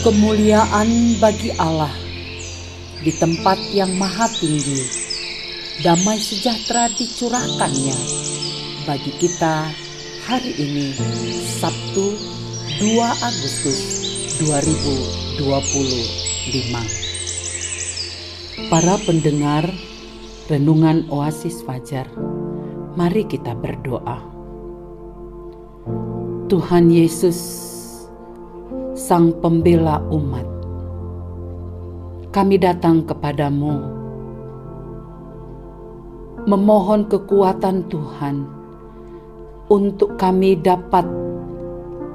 Kemuliaan bagi Allah di tempat yang maha tinggi. Damai sejahtera dicurahkannya bagi kita hari ini, Sabtu 2 Agustus 2025. Para pendengar Renungan Oasis Fajar, mari kita berdoa. Tuhan Yesus, Sang Pembela umat, kami datang kepadamu memohon kekuatan Tuhan untuk kami dapat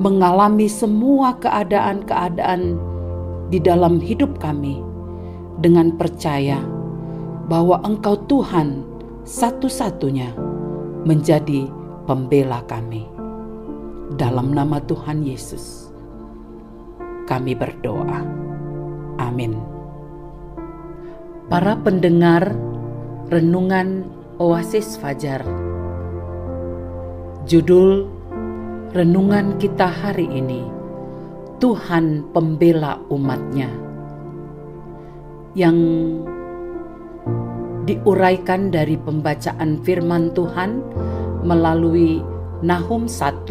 mengalami semua keadaan-keadaan di dalam hidup kami dengan percaya bahwa Engkau Tuhan satu-satunya menjadi pembela kami. Dalam nama Tuhan Yesus kami berdoa. Amin. Para pendengar Renungan Oasis Fajar, judul renungan kita hari ini, Tuhan Pembela Umatnya, yang diuraikan dari pembacaan firman Tuhan melalui Nahum 1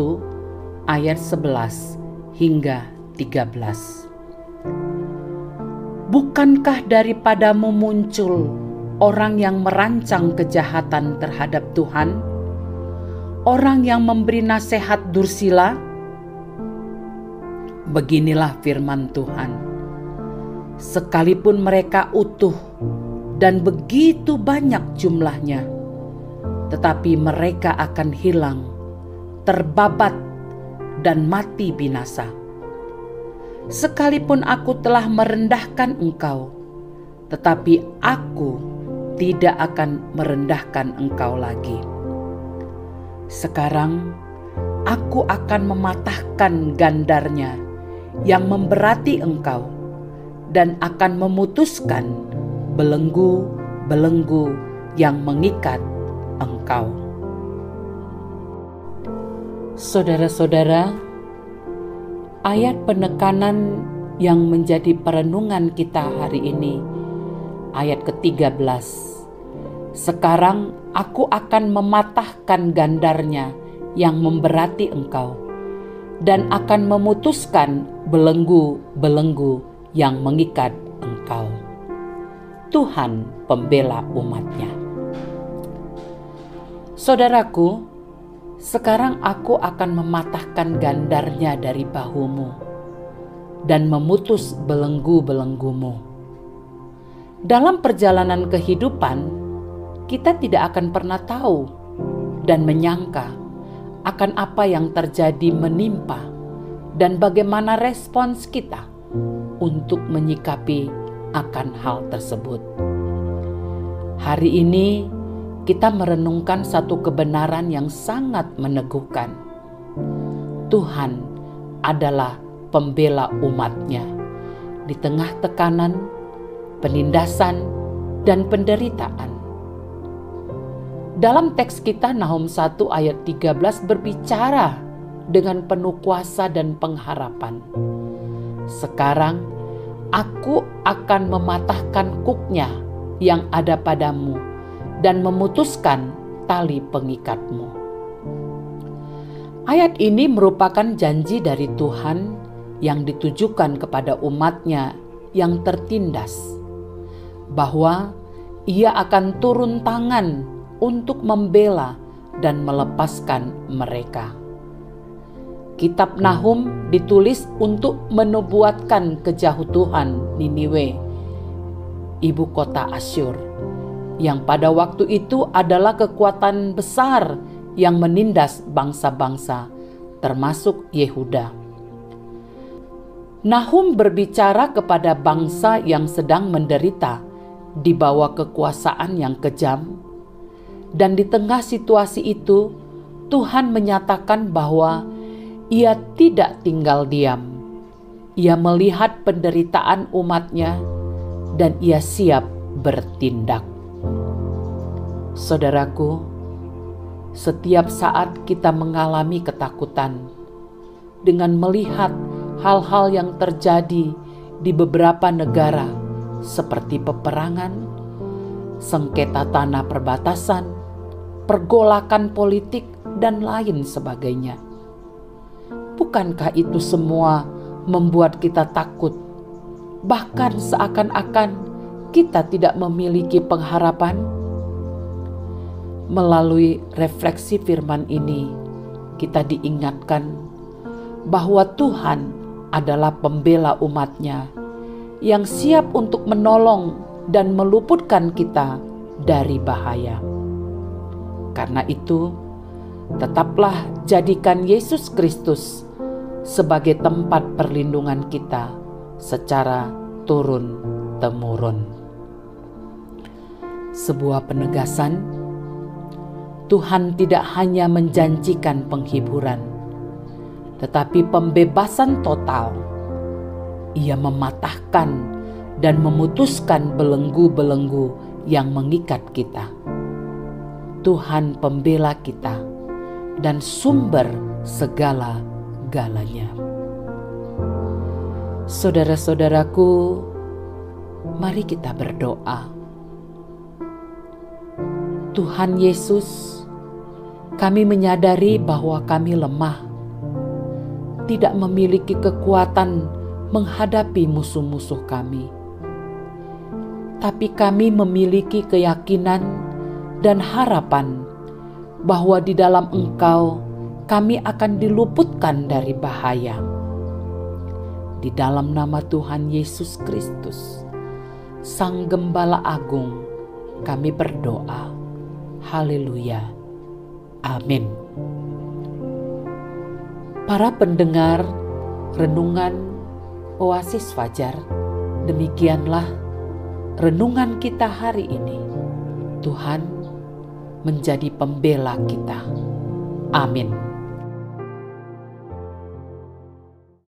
ayat 11 hingga 13. Bukankah daripadamu muncul orang yang merancang kejahatan terhadap Tuhan, orang yang memberi nasihat dursila? Beginilah firman Tuhan, sekalipun mereka utuh dan begitu banyak jumlahnya, tetapi mereka akan hilang, terbabat dan mati binasa. Sekalipun aku telah merendahkan engkau, tetapi aku tidak akan merendahkan engkau lagi. Sekarang aku akan mematahkan gandarnya yang memberati engkau, dan akan memutuskan belenggu-belenggu yang mengikat engkau. Saudara-saudara, ayat penekanan yang menjadi perenungan kita hari ini, ayat ke-13. Sekarang aku akan mematahkan gandarnya yang memberati engkau, dan akan memutuskan belenggu-belenggu yang mengikat engkau. Tuhan Pembela umatnya. Saudaraku, sekarang aku akan mematahkan gandarnya dari bahumu dan memutus belenggu-belenggumu. Dalam perjalanan kehidupan, kita tidak akan pernah tahu dan menyangka akan apa yang terjadi menimpa dan bagaimana respons kita untuk menyikapi akan hal tersebut. Hari ini kita merenungkan satu kebenaran yang sangat meneguhkan. Tuhan adalah pembela umatnya di tengah tekanan, penindasan, dan penderitaan. Dalam teks kita Nahum 1 ayat 13 berbicara dengan penuh kuasa dan pengharapan. Sekarang aku akan mematahkan kuknya yang ada padamu dan memutuskan tali pengikatmu. Ayat ini merupakan janji dari Tuhan yang ditujukan kepada umatnya yang tertindas, bahwa Ia akan turun tangan untuk membela dan melepaskan mereka. Kitab Nahum ditulis untuk menubuatkan kejatuhan Niniwe, ibu kota Asyur, yang pada waktu itu adalah kekuatan besar yang menindas bangsa-bangsa, termasuk Yehuda. Nahum berbicara kepada bangsa yang sedang menderita di bawah kekuasaan yang kejam, dan di tengah situasi itu, Tuhan menyatakan bahwa Ia tidak tinggal diam. Ia melihat penderitaan umatnya dan Ia siap bertindak. Saudaraku, setiap saat kita mengalami ketakutan dengan melihat hal-hal yang terjadi di beberapa negara seperti peperangan, sengketa tanah perbatasan, pergolakan politik, dan lain sebagainya. Bukankah itu semua membuat kita takut, bahkan seakan-akan kita tidak memiliki pengharapan? Melalui refleksi firman ini, kita diingatkan bahwa Tuhan adalah pembela umat-Nya yang siap untuk menolong dan meluputkan kita dari bahaya. Karena itu, tetaplah jadikan Yesus Kristus sebagai tempat perlindungan kita secara turun-temurun. Sebuah penegasan, Tuhan tidak hanya menjanjikan penghiburan, tetapi pembebasan total. Ia mematahkan dan memutuskan belenggu-belenggu yang mengikat kita. Tuhan pembela kita dan sumber segala-galanya. Saudara-saudaraku, mari kita berdoa. Tuhan Yesus, kami menyadari bahwa kami lemah, tidak memiliki kekuatan menghadapi musuh-musuh kami. Tapi kami memiliki keyakinan dan harapan bahwa di dalam Engkau kami akan diluputkan dari bahaya. Di dalam nama Tuhan Yesus Kristus, Sang Gembala Agung, kami berdoa. Haleluya. Amin. Para pendengar renungan Oasis Fajar, demikianlah renungan kita hari ini. Tuhan menjadi pembela kita. Amin.